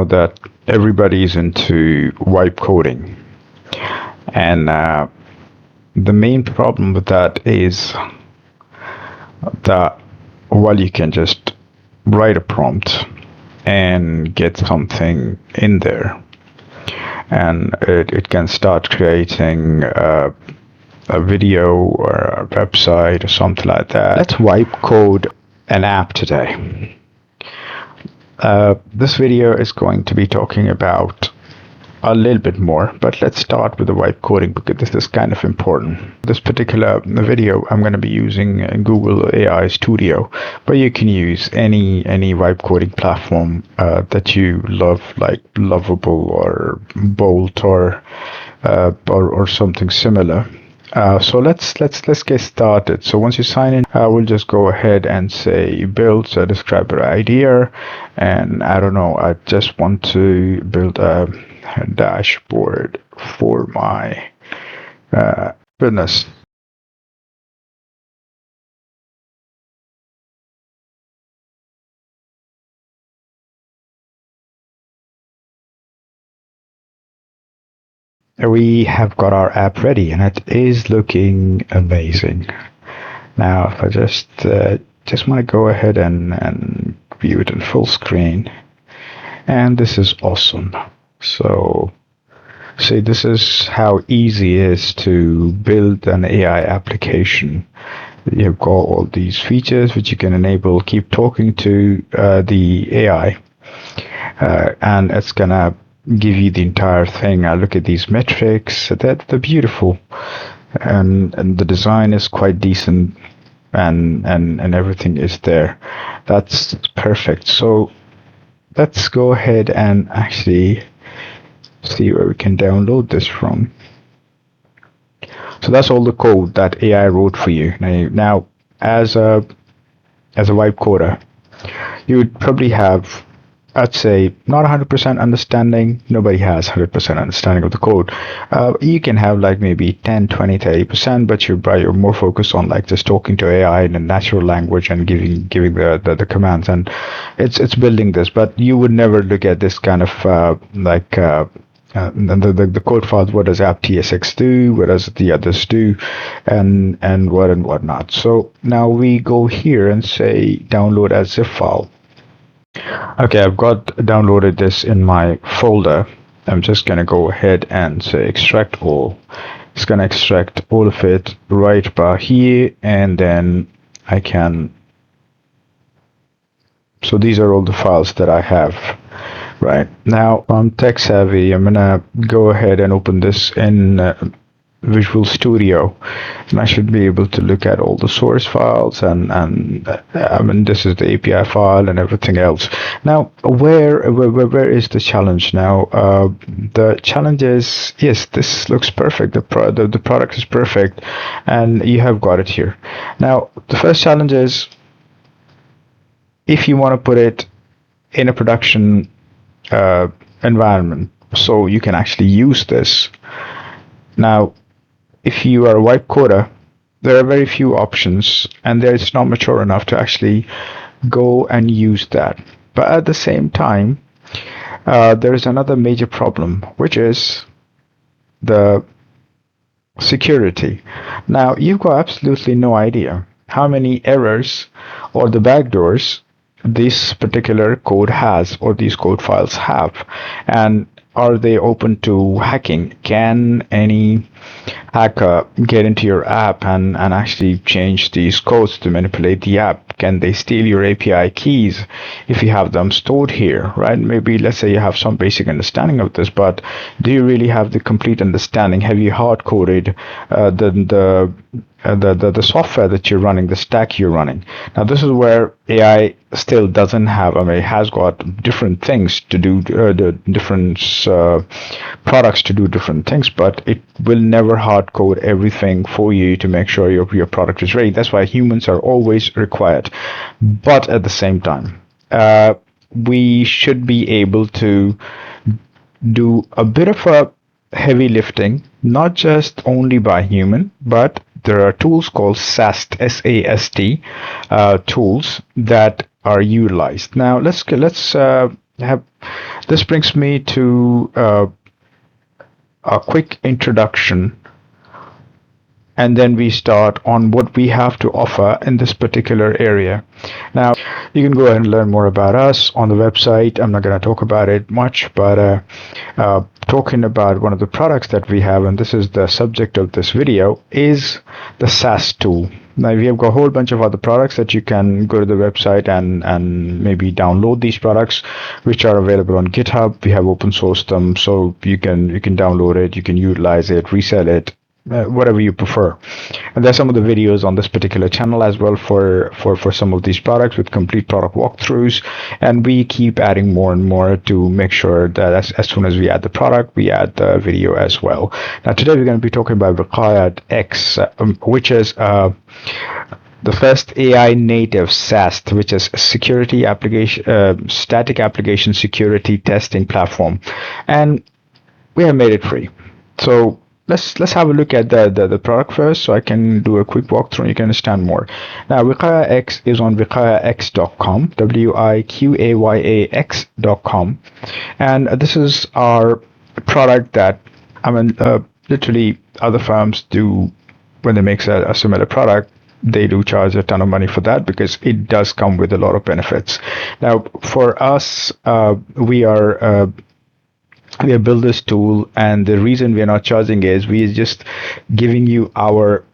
that everybody's into wipe coding, and the main problem with that is that while you can just write a prompt and get something in there, and it can start creating a video or a website or something like that. Let's wipe code an app today. This video is going to be talking about a little bit more, but let's start with the wipe coding because this is kind of important. This particular video I'm going to be using Google AI Studio, but you can use any wipe coding platform that you love, like Lovable or Bolt or something similar. So let's get started. So once you sign in, we'll just go ahead and say build, so describe your idea, and I don't know, I just want to build a dashboard for my business. We have got our app ready and it is looking amazing. Now if I just want to go ahead and view it in full screen, and this is awesome. So see, this is how easy it is to build an AI application. You've got all these features which you can enable, keep talking to the AI, and it's gonna give you the entire thing. I look at these metrics, they're beautiful, and the design is quite decent, and everything is there. That's perfect. So let's go ahead and actually see where we can download this from. So that's all the code that AI wrote for you. Now as a wipe coder, you would probably have, I'd say, not 100% understanding. Nobody has 100% understanding of the code. You can have like maybe 10, 20, 30%, but you're more focused on like just talking to AI in a natural language and giving the commands, and it's building this. But you would never look at this kind of the code files. What does app.tsx do? What does the others do? And whatnot. So now we go here and say download as zip file. Okay, I've got downloaded this in my folder. I'm just going to go ahead and say extract all. It's going to extract all of it right by here, and then I can. So these are all the files that I have. Right now, I'm tech savvy. I'm gonna go ahead and open this in Visual Studio, and I should be able to look at all the source files, and I mean, this is the API file and everything else. Now, where is the challenge now? The challenge is, yes, this looks perfect. The product is perfect, and you have got it here. Now, the first challenge is if you want to put it in a production environment, so you can actually use this. Now, if you are a wipe coder, there are very few options, and it's not mature enough to actually go and use that. But at the same time, there is another major problem, which is the security. Now, you've got absolutely no idea how many errors or the backdoors this particular code has, or these code files have, and are they open to hacking? Can any hacker get into your app and actually change these codes to manipulate the app? Can they steal your API keys if you have them stored here, right? Maybe let's say you have some basic understanding of this, but do you really have the complete understanding? Have you hard coded the software that you're running, the stack you're running? Now this is where AI still doesn't have, I mean, it has got different things to do, the different products to do different things, but it will never hard code everything for you to make sure your product is ready. That's why humans are always required. But at the same time, we should be able to do a bit of a heavy lifting, not just only by human, but there are tools called SAST, S-A-S-T tools that are utilized. Now let's have, this brings me to a quick introduction, and then we start on what we have to offer in this particular area. Now, you can go ahead and learn more about us on the website. I'm not going to talk about it much, but talking about one of the products that we have, and this is the subject of this video, is the SAST tool. Now, we have got a whole bunch of other products that you can go to the website and maybe download these products, which are available on GitHub. We have open sourced them, so you can download it, you can utilize it, resell it, whatever you prefer. And there's some of the videos on this particular channel as well for some of these products with complete product walkthroughs, and we keep adding more and more to make sure that as soon as we add the product, we add the video as well. Now today we're going to be talking about WiqayaX, which is the first AI native SAST, which is security application, static application security testing platform, and we have made it free. So let's have a look at the product first, so I can do a quick walkthrough and you can understand more. Now, WiqayaX is on wiqayax.com, WiqayaX.com, and this is our product that, I mean, literally other firms do when they make a similar product. They do charge a ton of money for that because it does come with a lot of benefits. Now, for us, we have built this tool, and the reason we are not charging is we are just giving you our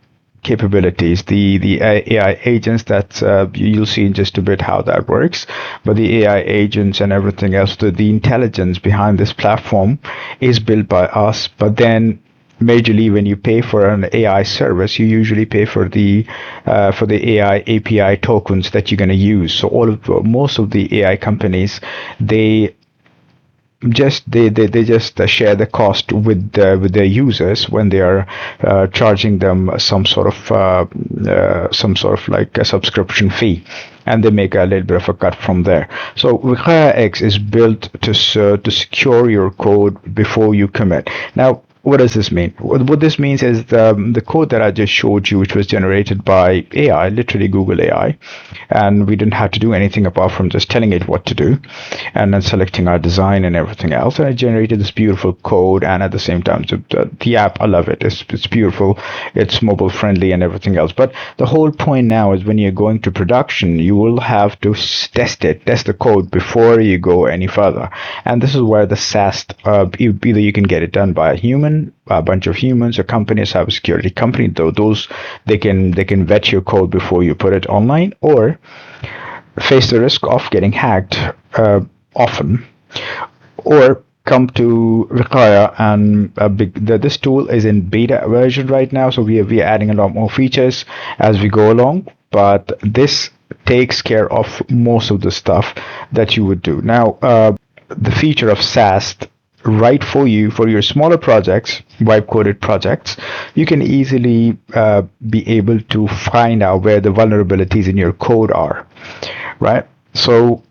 capabilities, the AI agents that you'll see in just a bit how that works. But the AI agents and everything else, the intelligence behind this platform is built by us. But then majorly when you pay for an AI service, you usually pay for the AI API tokens that you're going to use. So most of the AI companies, they just share the cost with their users when they are charging them some sort of like a subscription fee, and they make a little bit of a cut from there. So WiqayaX is built to secure your code before you commit. Now, what does this mean? What this means is the code that I just showed you, which was generated by AI, literally Google AI, and we didn't have to do anything apart from just telling it what to do and then selecting our design and everything else, and it generated this beautiful code. And at the same time, the app, I love it. It's beautiful, it's mobile friendly and everything else. But the whole point now is when you're going to production, you will have to test the code before you go any further. And this is where the SAST, either you can get it done by a bunch of humans, a company, a cybersecurity company, though those they can vet your code before you put it online, or face the risk of getting hacked often, or come to Wiqaya. And this tool is in beta version right now, so we are adding a lot more features as we go along, but this takes care of most of the stuff that you would do. Now, the feature of SAST, right, for you, for your smaller projects, wipe coded projects, you can easily be able to find out where the vulnerabilities in your code are, right? So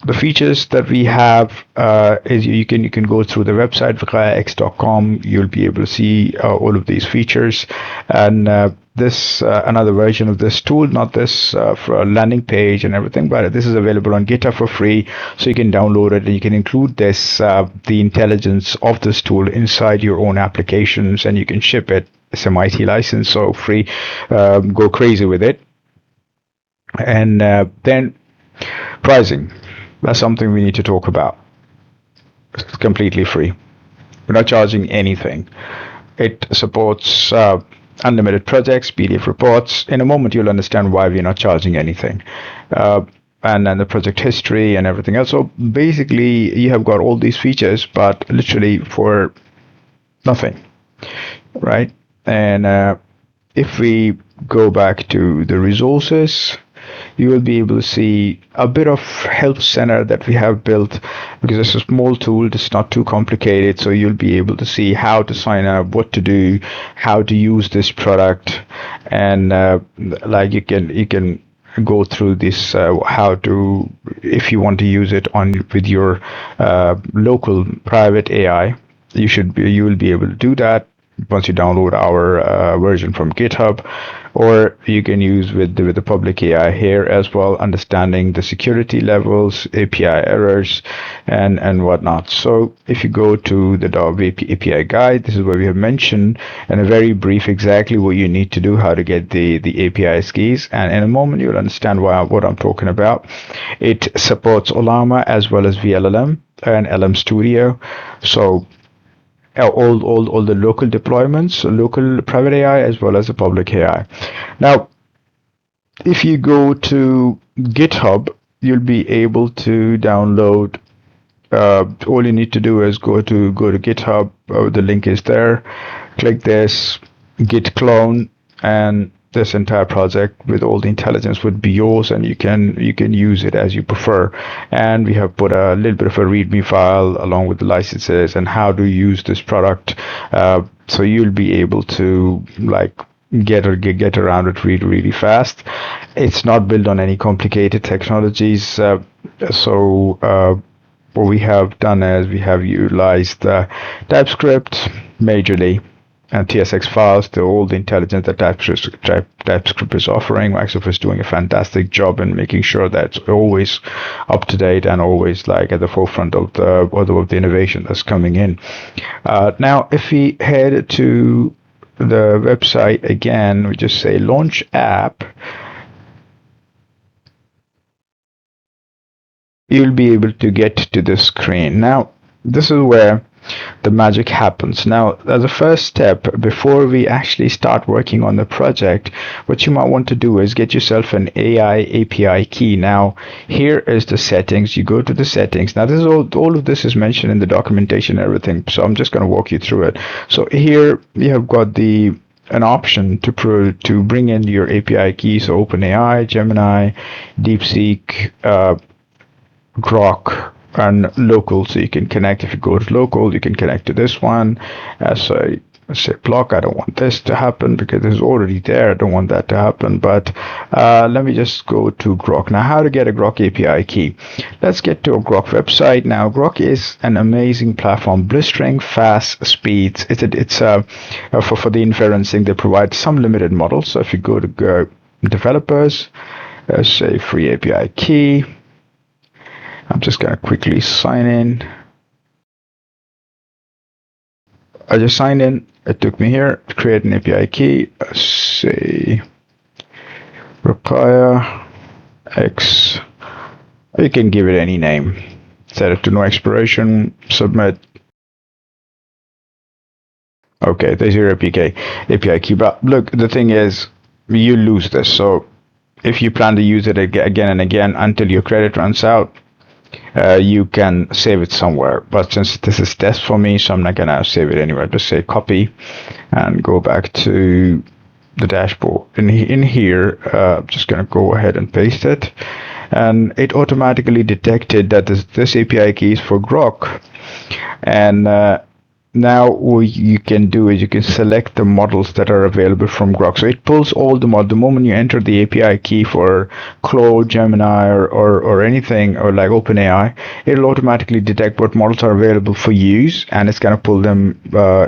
the features that we have is you can go through the website wiqayax.com. You'll be able to see all of these features, and this another version of this tool, not this for a landing page and everything, but this is available on GitHub for free, so you can download it and you can include this the intelligence of this tool inside your own applications, and you can ship it. It's a MIT license, so free. Go crazy with it. And then pricing. That's something we need to talk about. It's completely free. We're not charging anything. It supports unlimited projects, PDF reports. In a moment, you'll understand why we're not charging anything. And then the project history and everything else. So basically, you have got all these features, but literally for nothing, right? And if we go back to the resources, you will be able to see a bit of help center that we have built, because it's a small tool. It's not too complicated, so you'll be able to see how to sign up, what to do, how to use this product, and like you can go through this how to, if you want to use it on with your local private AI, you will be able to do that once you download our version from GitHub. or you can use with the public AI here as well, understanding the security levels, API errors, and whatnot. So if you go to the API guide, this is where we have mentioned in a very brief exactly what you need to do, how to get the API keys, and in a moment you'll understand what I'm talking about. It supports Olama as well as VLLM and LM Studio. So all the local deployments, local private AI as well as the public AI. Now, if you go to GitHub, you'll be able to download. All you need to do is go to GitHub. The link is there. Click this git clone, and this entire project with all the intelligence would be yours, and you can use it as you prefer. And we have put a little bit of a README file along with the licenses and how to use this product. So you'll be able to get around it really fast. It's not built on any complicated technologies. What we have done is we have utilized TypeScript majorly and TSX files to all the intelligence that TypeScript is offering. Microsoft is doing a fantastic job in making sure that it's always up to date and always at the forefront of the innovation that's coming in. Now, if we head to the website again, we just say launch app. You'll be able to get to this screen. Now, this is where the magic happens. Now, as a first step, before we actually start working on the project, what you might want to do is get yourself an AI API key. Now, here is the settings. You go to the settings. Now, this is all of this is mentioned in the documentation and everything, so I'm just going to walk you through it. So here we have got an option to bring in your API keys, so OpenAI, Gemini, DeepSeek, Grok, and local. So you can connect. If you go to local, you can connect to this one. So let's say block. I don't want this to happen because it's already there. I don't want that to happen. But let me just go to Grok. Now, how to get a Grok API key? Let's get to a Grok website. Now, Grok is an amazing platform, blistering fast speeds. For the inferencing, they provide some limited models. So if you go to developers, say free API key. I'm just going to quickly sign in. I just signed in. It took me here to create an API key. Say WiqayaX. You can give it any name. Set it to no expiration. Submit. Okay, there's your API key. But look, the thing is, you lose this. So if you plan to use it again and again until your credit runs out, you can save it somewhere, but since this is test for me, so I'm not gonna save it anywhere. Just say copy and go back to the dashboard. In here, I'm just gonna go ahead and paste it, and it automatically detected that this API key is for Grok. And now what you can do is you can select the models that are available from Grok. So it pulls all the models. The moment you enter the API key for Claude, Gemini, or anything, or like OpenAI, it'll automatically detect what models are available for use, and it's going to pull them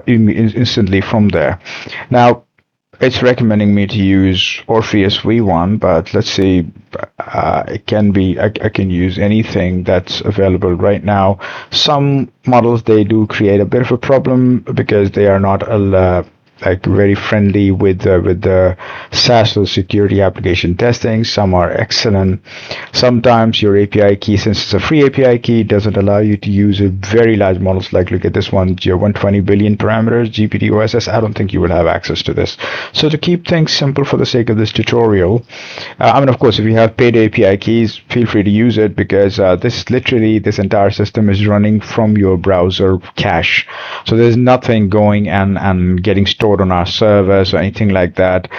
instantly from there. Now, it's recommending me to use Orpheus V1, but let's see, it can be, I can use anything that's available right now. Some models, they do create a bit of a problem because they are not very friendly with the SAST or security application testing. Some are excellent. Sometimes your API key, since it's a free API key, doesn't allow you to use very large models. Like look at this one, your 120 billion parameters, GPT OSS. I don't think you will have access to this. So to keep things simple for the sake of this tutorial, of course, if you have paid API keys, feel free to use it, because this entire system is running from your browser cache. So there's nothing going and getting stored on our servers or anything like that.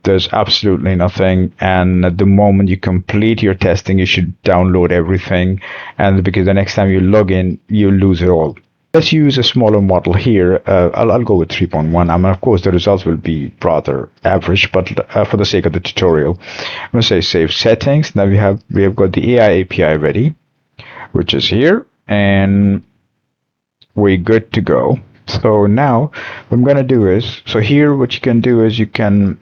There's absolutely nothing, and at the moment you complete your testing, you should download everything, and because the next time you log in, you lose it all. Let's use a smaller model here. I'll go with 3.1. Of course, the results will be rather average, but for the sake of the tutorial, I'm going to say save settings. Now we have got the AI API ready, which is here, and we're good to go. So now what I'm going to do is, so here what you can do is you can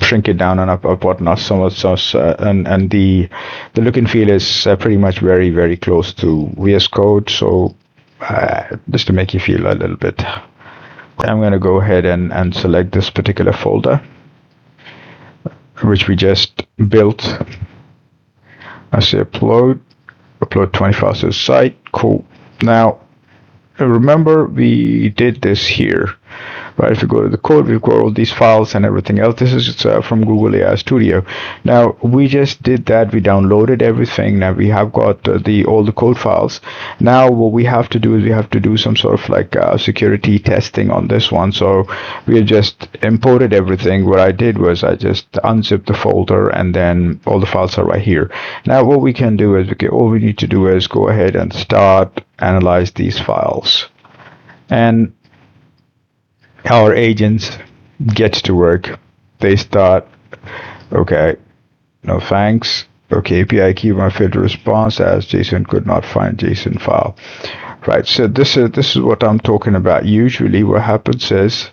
shrink it down and up whatnot. And the look and feel is pretty much very close to VS Code. So just to make you feel a little bit, I'm going to go ahead and select this particular folder, which we just built. I say upload 20 files to the site. Cool. Now, remember we did this here, right? If you go to the code, we've got all these files and everything else. This is from Google AI Studio. Now, we just did that. We downloaded everything. Now we have got all the code files. Now, what we have to do is we have to do some sort of like security testing on this one. So we have just imported everything. What I did was I just unzipped the folder, and then all the files are right here. Now, what we can do is all we need to do is go ahead and start analyze these files, and our agents get to work. They start, okay, no thanks. Okay, API key my filter response as JSON could not find JSON file. Right, so this is what I'm talking about. Usually what happens is,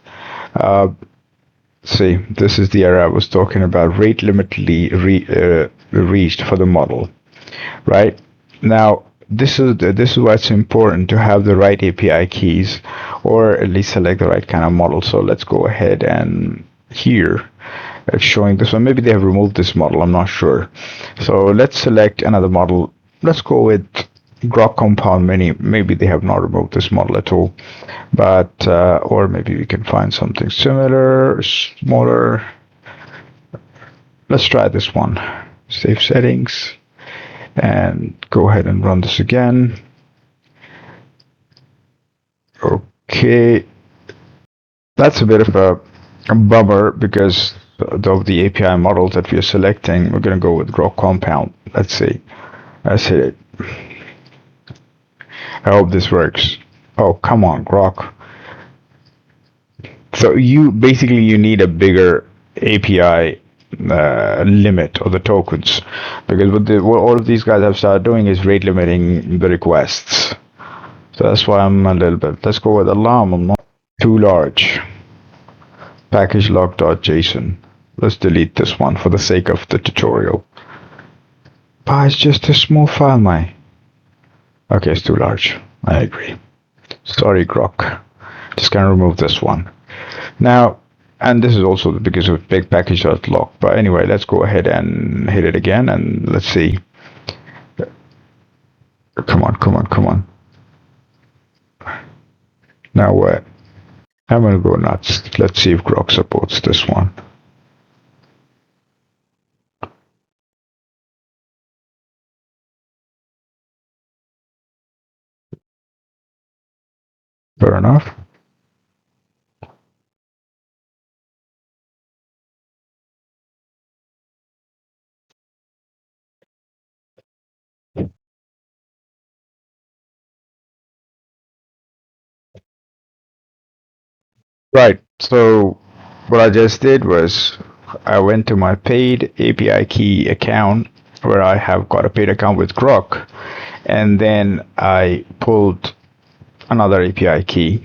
see, this is the error I was talking about, rate limit reached for the model, right? Now, this is why it's important to have the right API keys, or at least select the right kind of model. So let's go ahead, and here it's showing this one. Maybe they have removed this model, I'm not sure. So let's select another model. Let's go with Grok Compound Mini. Maybe they have not removed this model at all, but or maybe we can find something similar, smaller. Let's try this one. Save settings, and go ahead and run this again. Okay, that's a bit of a bummer because of the API models that we are selecting. We're going to go with Grok Compound. Let's see. Let's hit it. I hope this works. Oh, come on, Grok. So you need a bigger API limit of the tokens, because what all of these guys have started doing is rate limiting the requests. So that's why I'm a little bit. Let's go with alarm. I'm not too large. Package log.json. Let's delete this one for the sake of the tutorial. But it's just a small file, Okay, it's too large. I agree. Sorry, Grok. Just gonna remove this one. Now, and this is also because of big package.log. But anyway, let's go ahead and hit it again, and let's see. Come on. Now what? I'm gonna go nuts. Let's see if Grok supports this one. Fair enough. Right. So what I just did was I went to my paid API key account, where I have got a paid account with Grok, and then I pulled another API key,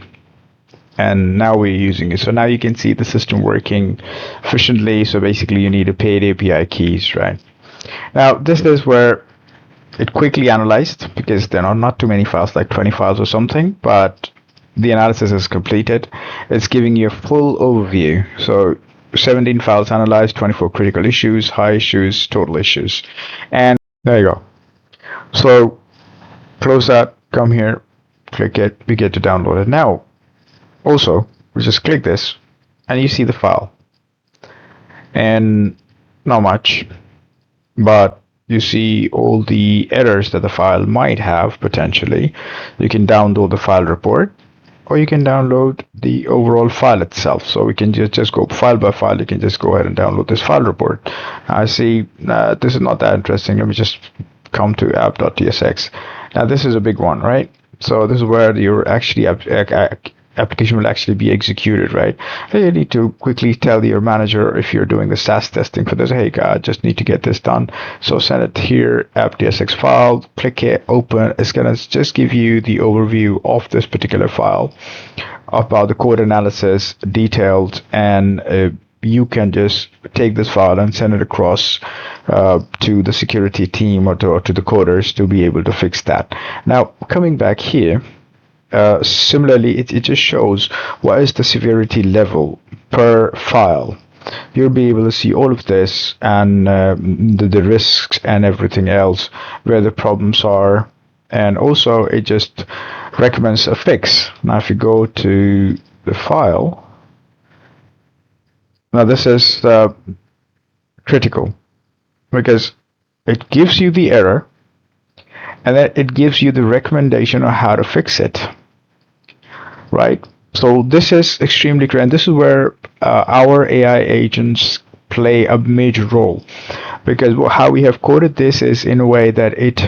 and now we're using it. So now you can see the system working efficiently. So basically you need a paid API keys, right? Now this is where it quickly analyzed, because there are not too many files, like 20 files or something, but the analysis is completed. It's giving you a full overview. So 17 files analyzed, 24 critical issues, high issues, total issues. And there you go. So close that, come here, click it, we get to download it. Now, also, we just click this, and you see the file. And not much, but you see all the errors that the file might have potentially. You can download the file report, or you can download the overall file itself. So we can just go file by file. You can just go ahead and download this file report. I see this is not that interesting. Let me just come to app.tsx. Now this is a big one, right? So this is where your application will actually be executed, right? You need to quickly tell your manager, if you're doing the SAST testing for this, hey, I just need to get this done. So send it here, app.tsx file, click it, open. It's gonna just give you the overview of this particular file, about the code analysis, detailed, and you can just take this file and send it across to the security team or to the coders to be able to fix that. Now, coming back here, similarly, it just shows what is the severity level per file. You'll be able to see all of this and the risks and everything else, where the problems are, and also it just recommends a fix. Now, if you go to the file, now this is critical because it gives you the error and then it gives you the recommendation on how to fix it, right? So this is extremely critical, and this is where our AI agents play a major role, because how we have coded this is in a way that it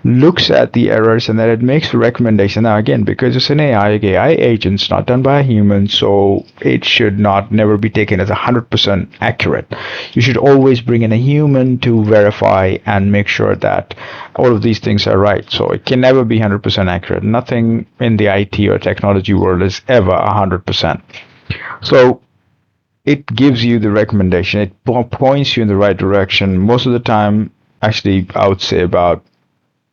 looks at the errors and then it makes a recommendation. Now again, because it's an AI agent, it's not done by a human, so it should not never be taken as 100% accurate. You should always bring in a human to verify and make sure that all of these things are right. So it can never be 100% accurate. Nothing in the IT or technology world is ever 100%. So it gives you the recommendation. It points you in the right direction. Most of the time, actually, I would say about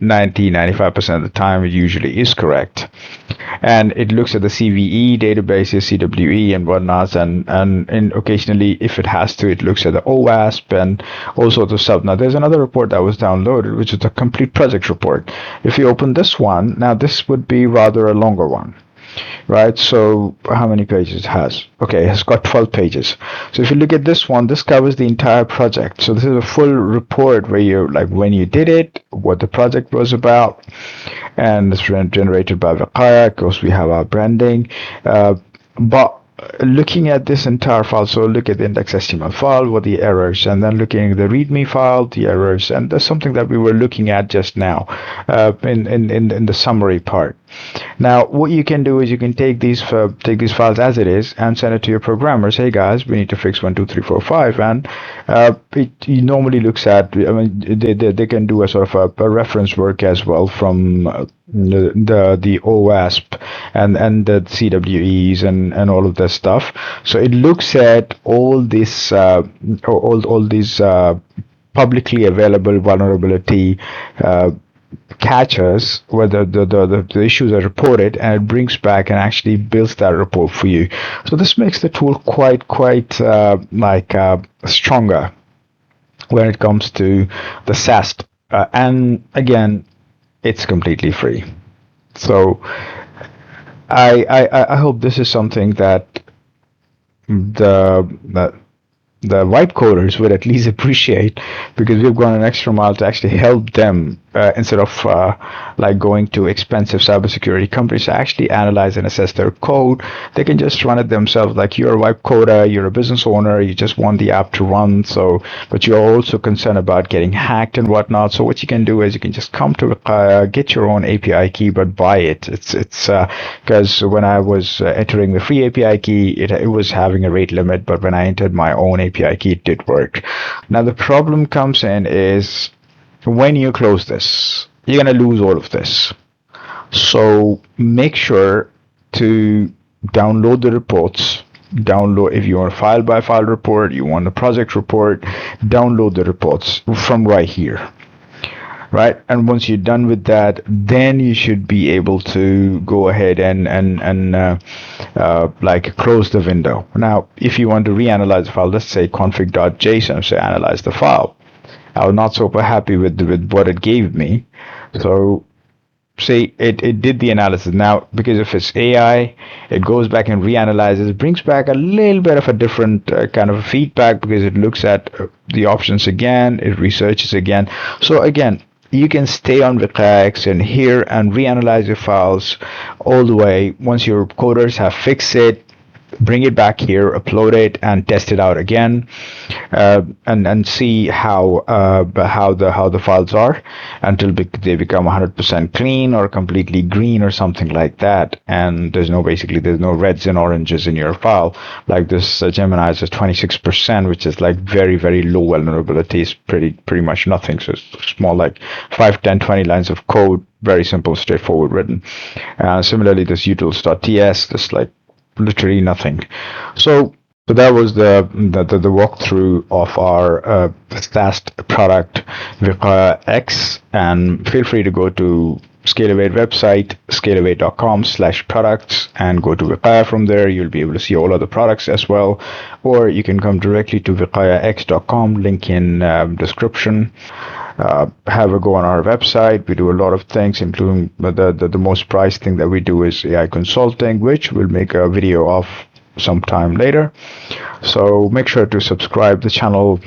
95% of the time, it usually is correct. And it looks at the CVE databases, CWE and whatnot, and occasionally, if it has to, it looks at the OWASP and all sorts of stuff. Now, there's another report that was downloaded, which is the complete project report. If you open this one, now this would be rather a longer one, right? So how many pages it has? Okay, it's got 12 pages. So if you look at this one, this covers the entire project. So this is a full report where you like when you did it, what the project was about, and it's generated by WiqayaX. Of course, we have our branding, but looking at this entire file, so look at the index.html file, what the errors, and then looking at the readme file, the errors, and that's something that we were looking at just now in the summary part. Now, what you can do is you can take these files as it is and send it to your programmers. Hey guys, we need to fix 1, 2, 3, 4, 5, and it normally looks at. I mean, they can do a sort of a reference work as well from the OWASP and the CWEs and all of that stuff. So it looks at all this all these publicly available vulnerability catches where the issues are reported, and it brings back and actually builds that report for you. So this makes the tool quite stronger when it comes to the SAST, and again, it's completely free. So I hope this is something that the white coders would at least appreciate, because we've gone an extra mile to actually help them instead of like going to expensive cybersecurity companies to actually analyze and assess their code. They can just run it themselves. Like, you're a white coder, you're a business owner, you just want the app to run, but you're also concerned about getting hacked and whatnot. So what you can do is you can just come to Wiqaya, get your own API key, but buy it. It's because when I was entering the free API key, it was having a rate limit, but when I entered my own API key, it did work. Now the problem comes in is when you close this, you're going to lose all of this. So make sure to download the reports. If you want a file by file report, you want a project report, download the reports from right here. Right, and once you're done with that, then you should be able to go ahead and like close the window. Now, if you want to reanalyze the file, let's say config.json, say analyze the file. I was not super happy with what it gave me. So say it did the analysis. Now, because if it's AI, it goes back and reanalyzes, it brings back a little bit of a different kind of feedback, because it looks at the options again, it researches again. So again, you can stay on WiqayaX and here and reanalyze your files all the way. Once your coders have fixed it, bring it back here, upload it, and test it out again, and see how the files are until they become 100% clean or completely green or something like that. And there's no reds and oranges in your file. Like this Gemini is 26%, which is like very, very low vulnerability. It's pretty much nothing. So it's small, like 5, 10, 20 lines of code, very simple, straightforward written. Similarly, this utils.ts, this like literally nothing. So So that was the walkthrough of our SAST product, WiqayaX, and feel free to go to Scalovate website, scalovate.com/products, and go to Wiqaya from there. You'll be able to see all other products as well, or you can come directly to wiqayax.com, link in description. Have a go on our website. We do a lot of things, including the most prized thing that we do is AI consulting, which we'll make a video of sometime later. So make sure to subscribe the channel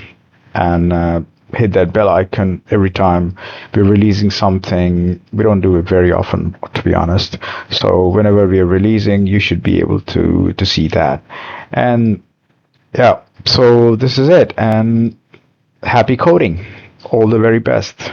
and hit that bell icon every time we're releasing something. We don't do it very often, to be honest. So whenever we are releasing, you should be able to see that. And yeah, so this is it. And happy coding. All the very best.